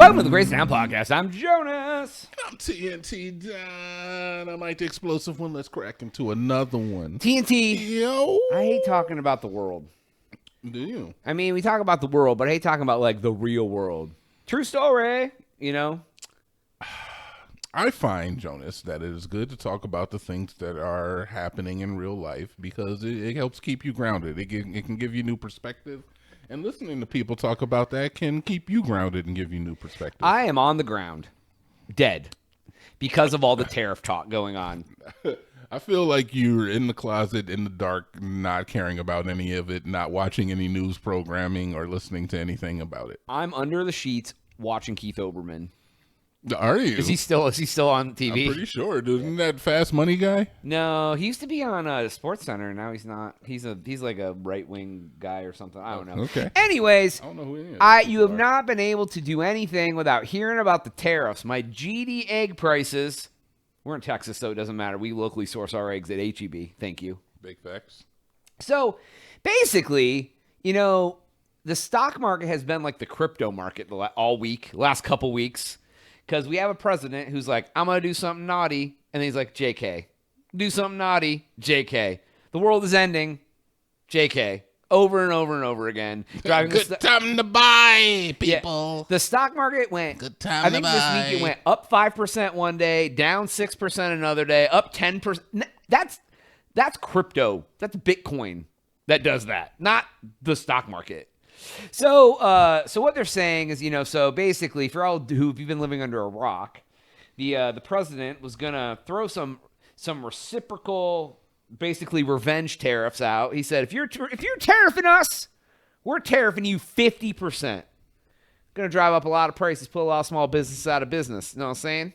Welcome to the Great Sound Podcast. I'm Jonas. I'm TNT Dynamite, the explosive one. Let's crack into another one. TNT. Yo. I hate talking about the world. Do you? I mean, we talk about the world, but I hate talking about, like, the real world. True story, you know? I find, Jonas, that it is good to talk about the things that are happening in real life because it helps keep you grounded. It can give you new perspective. And listening to people talk about that can keep you grounded and give you new perspective. I am on the ground, dead, because of all the tariff talk going on. I feel like you're in the closet in the dark, not caring about any of it, not watching any news programming or listening to anything about it. I'm under the sheets watching Keith Olbermann. Are you? Is he still on TV? I'm pretty sure. Isn't that Fast Money guy? No, he used to be on Sports Center. Now he's not. He's like a right wing guy or something. I don't know. Okay. Anyways, I don't know who he is. You have not been able to do anything without hearing about the tariffs. My GD egg prices. We're in Texas, so it doesn't matter. We locally source our eggs at HEB. Thank you. Big facts. So basically, you know, the stock market has been like the crypto market all week, last couple weeks. Because we have a president who's like, I'm going to do something naughty. And then he's like, JK. Do something naughty. JK. The world is ending. JK. Over and over and over again. Good time to buy, people. Yeah, the stock market went, Good time I think to this buy. week it went up 5% one day, down 6% another day, up 10%. That's crypto. That's Bitcoin that does that, not the stock market. So what they're saying is, you know, so basically for all who've been living under a rock, the president was gonna throw some reciprocal, basically revenge tariffs out. He said, if you're tariffing us, we're tariffing you 50%. Gonna drive up a lot of prices, put a lot of small businesses out of business. You know what I'm saying?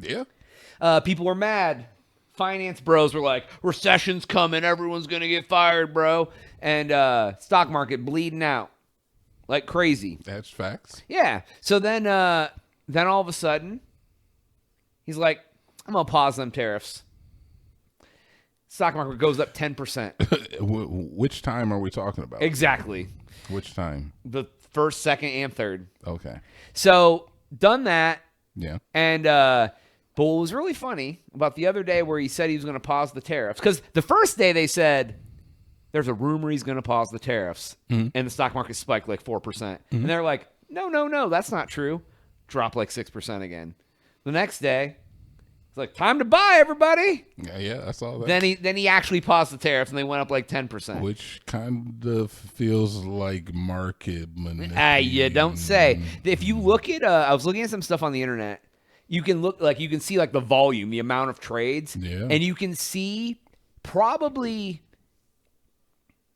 Yeah. People were mad. Finance bros were like, recession's coming, everyone's gonna get fired, bro. And stock market bleeding out like crazy. That's facts. Yeah. So then all of a sudden, he's like, I'm gonna pause them tariffs. Stock market goes up 10%. Which time are we talking about? Exactly. Which time? The first, second, and third. Okay. So done that. Yeah. And but what was really funny about the other day where he said he was going to pause the tariffs, because the first day they said there's a rumor he's going to pause the tariffs, and the stock market spiked like 4%. And they're like, no, that's not true. Drop like 6% again. The next day, it's like, time to buy, everybody. Yeah, I saw that. Then he actually paused the tariffs, and they went up like 10%. Which kind of feels like market manipulation. You don't say. If you look at, I was looking at some stuff on the internet. You can see like the volume, the amount of trades, and you can see probably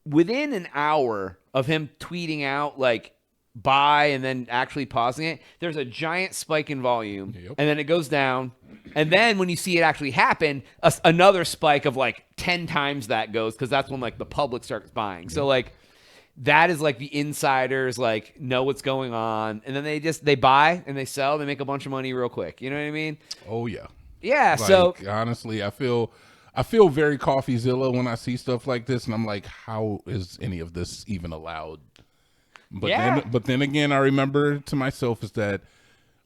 within an hour of him tweeting out like buy and then actually pausing it, there's a giant spike in volume, and then it goes down, and then when you see it actually happen, another spike of like 10 times that goes, because that's when like the public starts buying. So like that is like the insiders like know what's going on, and then they buy and they sell, they make a bunch of money real quick. You know what I mean? Oh yeah. Yeah. Like, so honestly, I feel very CoffeeZilla when I see stuff like this, and I'm like, how is any of this even allowed? But then again, I remember to myself is that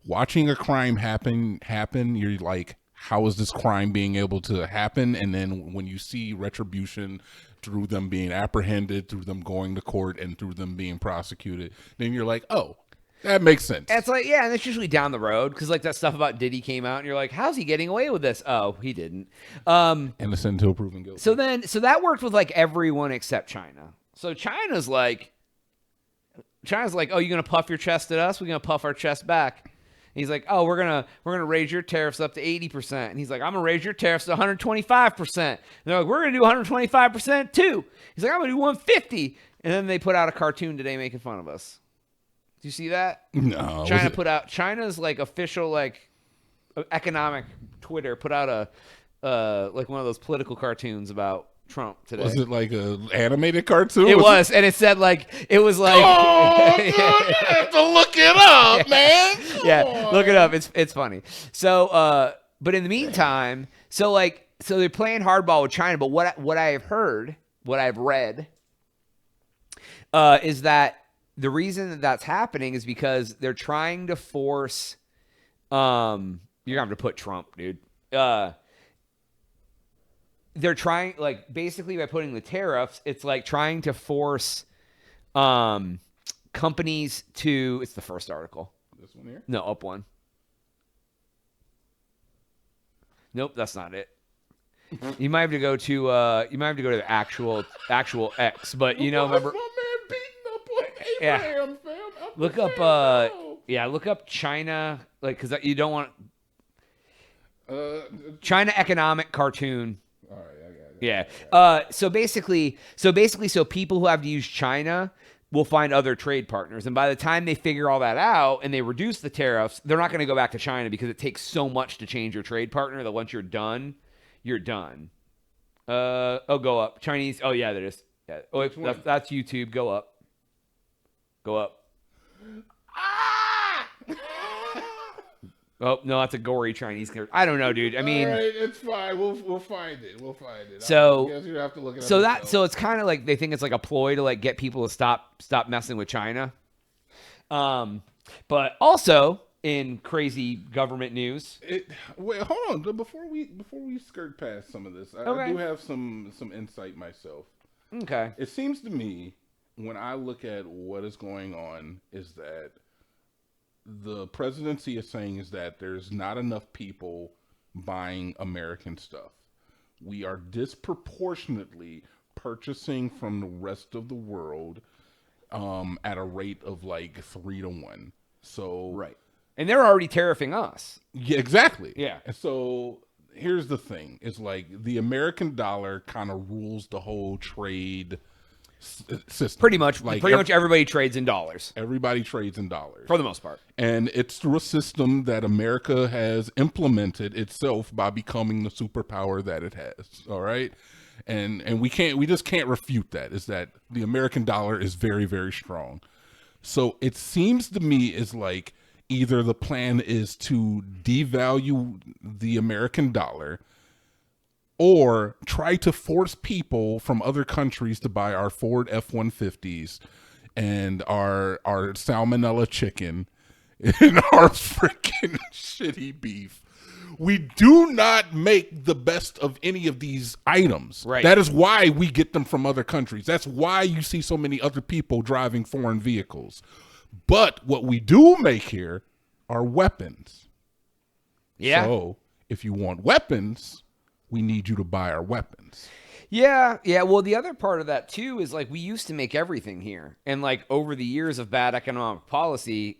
watching a crime happen, you're like, how is this crime being able to happen? And then when you see retribution through them being apprehended, through them going to court, and through them being prosecuted, then you're like, oh, that makes sense. It's like, yeah, and it's usually down the road, because like that stuff about Diddy came out, and you're like, how's he getting away with this? Oh, he didn't. Innocent until proven guilty. So that worked with like everyone except China. So China's like, oh, you're gonna puff your chest at us? We're gonna puff our chest back. And he's like, oh, we're gonna raise your tariffs up to 80%. And he's like, I'm gonna raise your tariffs to 125%. And they're like, we're gonna do 125% too. He's like, I'm gonna do 150. And then they put out a cartoon today making fun of us. Do you see that? No. China's like official like economic Twitter put out a like one of those political cartoons about Trump today. Was it like an animated cartoon? It was, and it said like, it was like, oh, dude, I have to look it up, man. Yeah, look it up. It's funny. So, but in the meantime, so they're playing hardball with China. But what I have heard, what I've read, is that the reason that that's happening is because they're trying to force. You're gonna have to put Trump, dude. They're trying, like, basically by putting the tariffs, it's like trying to force companies to. It's the first article. This one here? No, up one. Nope, that's not it. You might have to go to the actual X, but remember. My man beating up on Abraham, fam. Look up look up China, like, because you don't want China economic cartoon. All right, I got it. Yeah. So basically, people who have to use China will find other trade partners, and by the time they figure all that out and they reduce the tariffs, they're not going to go back to China because it takes so much to change your trade partner that once you're done, you're done. Go up. Chinese. Oh yeah, there it is. Yeah. Oh, that's YouTube. Go up. Go up. Ah! Oh no, that's a gory Chinese character. I don't know, dude. I mean, all right, it's fine. We'll find it. So, I guess you have to look it up. So it's kind of like they think it's like a ploy to like get people to stop messing with China. But also in crazy government news. Wait, hold on. Before we skirt past some of this, I do have some insight myself. Okay. It seems to me when I look at what is going on is that the presidency is saying is that there's not enough people buying American stuff. We are disproportionately purchasing from the rest of the world at a rate of like 3-1. So right. And they're already tariffing us. Yeah, exactly. Yeah. And so here's the thing. It's like the American dollar kind of rules the whole trade system. Pretty much everybody trades in dollars. Everybody trades in dollars. For the most part. And it's through a system that America has implemented itself by becoming the superpower that it has. All right? And we just can't refute that. Is that the American dollar is very, very strong. So it seems to me is like either the plan is to devalue the American dollar or try to force people from other countries to buy our Ford F-150s and our salmonella chicken and our freaking shitty beef. We do not make the best of any of these items. Right. That is why we get them from other countries. That's why you see so many other people driving foreign vehicles. But what we do make here are weapons. Yeah. So if you want weapons, we need you to buy our weapons. Yeah. Well, the other part of that too is like we used to make everything here, and like over the years of bad economic policy,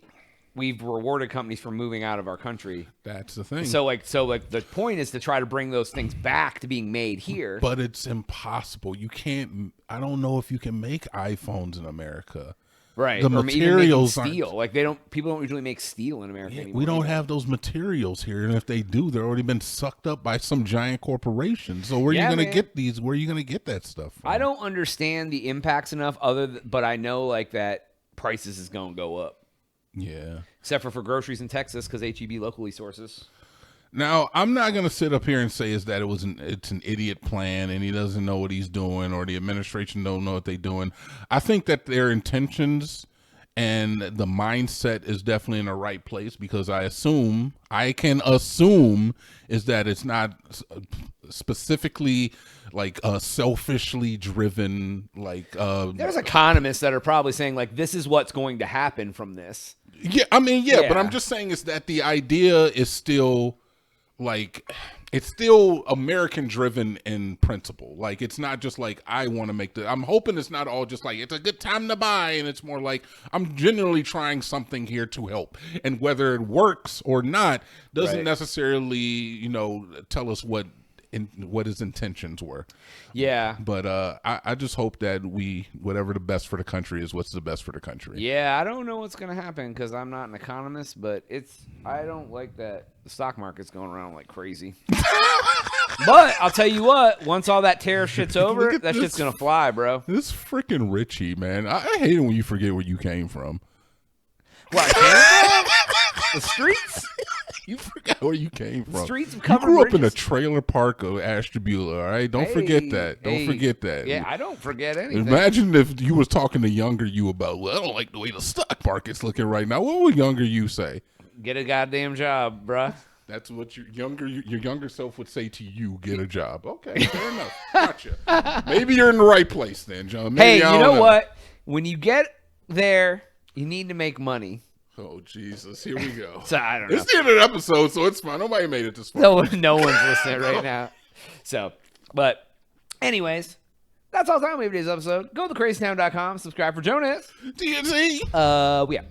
we've rewarded companies for moving out of our country. That's the thing. So the point is to try to bring those things back to being made here. But it's impossible. You can't. I don't know if you can make iPhones in America. Right. The materials steel. Like people don't usually make steel in America anymore. We don't have those materials here, and if they do, they're already been sucked up by some giant corporation. So where are you going to get these? Where are you going to get that stuff from? I don't understand the impacts enough but I know like that prices is going to go up. Yeah. Except for groceries in Texas because HEB locally sources. Now, I'm not going to sit up here and say is that it's an idiot plan and he doesn't know what he's doing or the administration don't know what they're doing. I think that their intentions and the mindset is definitely in the right place because I can assume is that it's not specifically like selfishly driven like there's economists that are probably saying like this is what's going to happen from this. Yeah, I mean, but I'm just saying is that the idea is still like it's still American driven in principle. Like it's not just like I want to make I'm hoping it's not all just like it's a good time to buy, and it's more like I'm genuinely trying something here to help, and whether it works or not doesn't necessarily tell us what his intentions were. Yeah. But I just hope that whatever the best for the country is, what's the best for the country. Yeah, I don't know what's going to happen because I'm not an economist, but I don't like that the stock market's going around like crazy. But I'll tell you what, once all that tariff shit's over, that shit's going to fly, bro. This freaking Richie, man. I hate it when you forget where you came from. Where I came from? The streets. You forgot where you came from. Streets of you covered grew up in a bridges. trailer park of Ashtabula, all right? Don't forget that. Don't forget that. Yeah, I don't forget anything. Imagine if you was talking to younger you about, well, I don't like the way the stock market's looking right now. What would younger you say? Get a goddamn job, bruh. That's what your younger self would say to you. Get a job. Okay, fair enough. Gotcha. Maybe you're in the right place then, John. Maybe Hey, you know what? When you get there, you need to make money. Oh, Jesus. Here we go. So I don't know. It's the end of the episode, so it's fine. Nobody made it this far. No one's listening right now. So, but anyways, that's all the time we have for today's episode. Go to crazytown.com, subscribe for Jonas. TNT. We out.